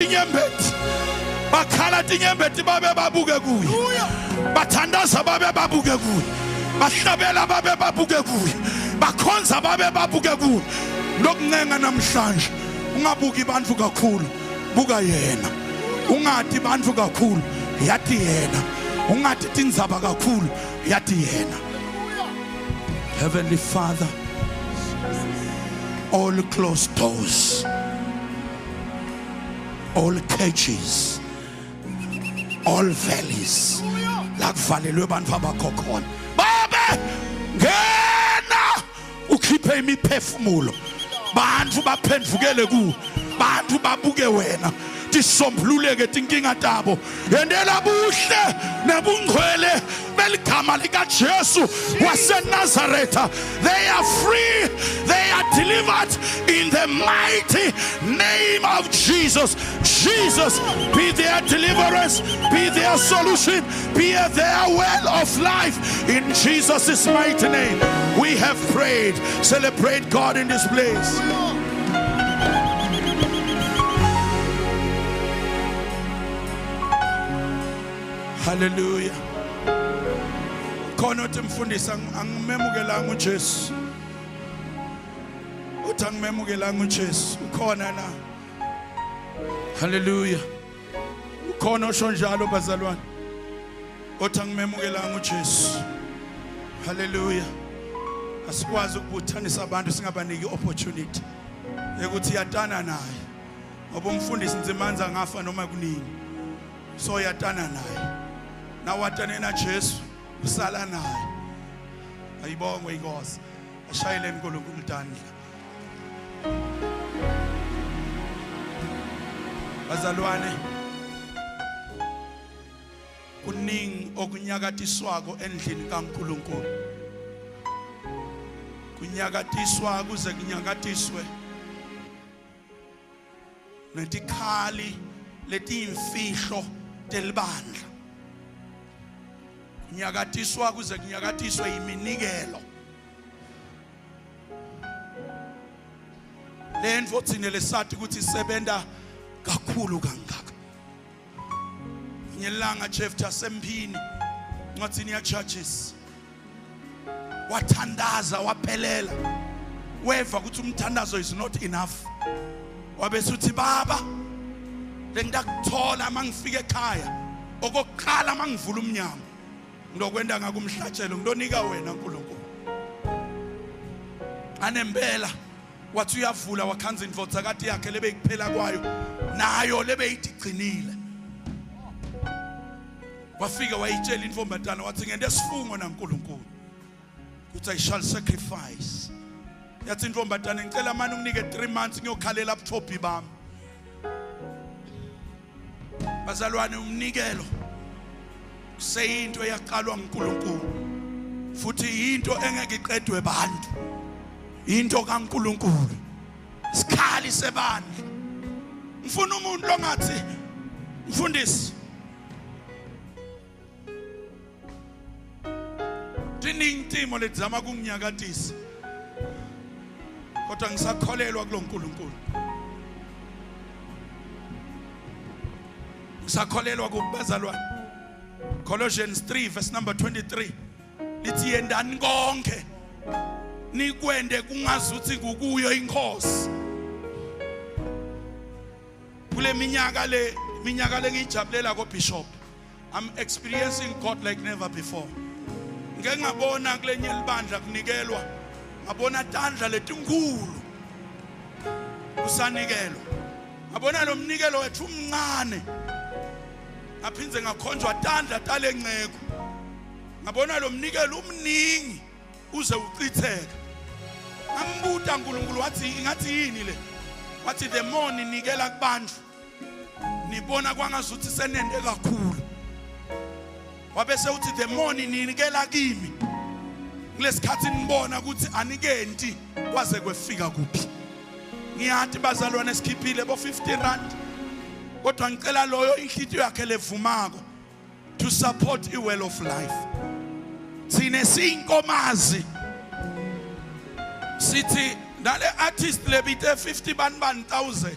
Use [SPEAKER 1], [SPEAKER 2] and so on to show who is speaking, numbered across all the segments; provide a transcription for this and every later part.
[SPEAKER 1] inyembeti bakhala inyembeti babe babuke kuye bathandaza babe babuke kuye bahlabela babe babuke kuye bakhonza babe babuke kuye lokuncenga namhlanje ungabuki abantu kakhulu buka yena ungadi abantu kakhulu yathi yena ungadi tindzaba kakhulu yathi yena. Heavenly Father, all closed doors, all cages, all valleys, lakuvalelwe abantu abakhona babe ngena ukhiphe imiphefumulo bantu baphendukele ku bantu babuke wena tisombululeke tinkinga tabo yendela buhle nebungcwele beligama lika Jesu waseNazaretha. They are free, they are delivered in the mighty name of Jesus. Jesus, be their deliverance, be their solution, be their well of life. In Jesus' mighty name we have prayed. Celebrate God in this place. Hallelujah. Khona uthi mfundisi angimemukelanga uJesu. Uthi angimemukelanga uJesu. Ukhona na. Hallelujah. Ukhona osho njalo bazalwane. Uthi angimemukelanga uJesu. Hallelujah. Asikwazi ukubuthanisa abantu singabaniki opportunity ukuthi yatana naye. Ngoba umfundisi nzimanza ngafa noma kunini. So yatana naye. Na watane na Jesu usala naye. Ayibongwe inkosi. Ashayele uNkulunkulu tandla. Bazalwane, kuningi okunyakatiswako endlini kaNkulunkulu. Kunyakatiswa kuze kunyakatiswe netikhali letiyimfihlo telibandla. Kunyakatiswa kuze kunyakatiswe iminikelo. Lento thina lesathi ukuthi isebenza kakhulu kangaka. Nyelanga Jephthah semphini ngathini ya churches. Wathandaza waphelela. Weva ukuthi umthandazo is not enough. Wabese uthi baba lengakuthola mangifike ekhaya okukhala mangivula umnyango ndokwenda ngakumhlatshelo ngidonika wena uNkulunkulu. Anempela wathi uyavula wakhanza indvodza kati yakhe lebe ikuphela kwayo nayo lebe itigcinile. Wafika wayitshela intombatana wathi ngente isifungo naNkulunkulu ukuthi I shall sacrifice. Yathi intombatana ngicela manje unginike 3 months ngiyokhalela ubuthobi bami. Bazalwane, umnikelo kuseyinto eyaqalwa uNkulunkulu futhi into engeke iqedwe bantu, into kaNkulunkulu, isikhali sebandla. Ngifuna umuntu longathi mfundisi diningtimo lezama kunginyakatisa kodwa ngisakholelwa kuloNkulunkulu. Ngisakholelwa kubazalwane. Colossians 3 verse number 23 lithi yendani konke nikwende kungazuthi kukuyo inkosi. Kule minyaka le ngijabulela ko Bishop, I'm experiencing God like never before. Ngeke ngabona kulenye libandla kunikelwa, ngabona tandla letinkulu usanikelwa. Ngabona lo mnikelo wethu umncane ngaphinze ngakhonjwa tandla talenceko. Ngabona lo mnikelo umningi uze ucitheka. Ngambuta uNkulunkulu wathi ingathi yini le? Wathi the more ninikela kubantu nibona kwangazuthi senende kakhulu. Wabese uthi the more ninikela kimi kulesikhathi nibona ukuthi anikenti kwaze kwefika kuphi. Ngiyathi bazalwane sikhiphile bo 50 rand kodwa ngicela loyo inhlitiyo yakhe levumako to support a well of life. Sine sinkomazi sithi nale artist lebite 50,000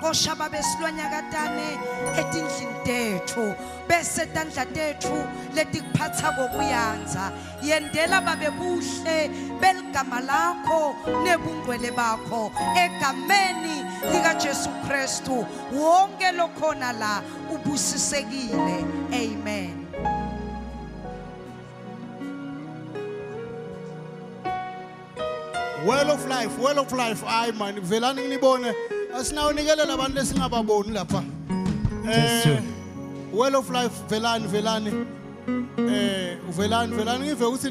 [SPEAKER 2] qosha babesilwanyakatane etindlini tethu bese tandla tethu letikuphatha kokuyanza yendela babe buhle beligama lakho nebungcwele bakho egameni lika Jesu Kristu wonke lokhona la ubusisekile. Amen.
[SPEAKER 3] Well of life, ay man, velani nginibone, asinawunikelela abantu lesingababoni lapha. Well of life, velani, ngive ukuthi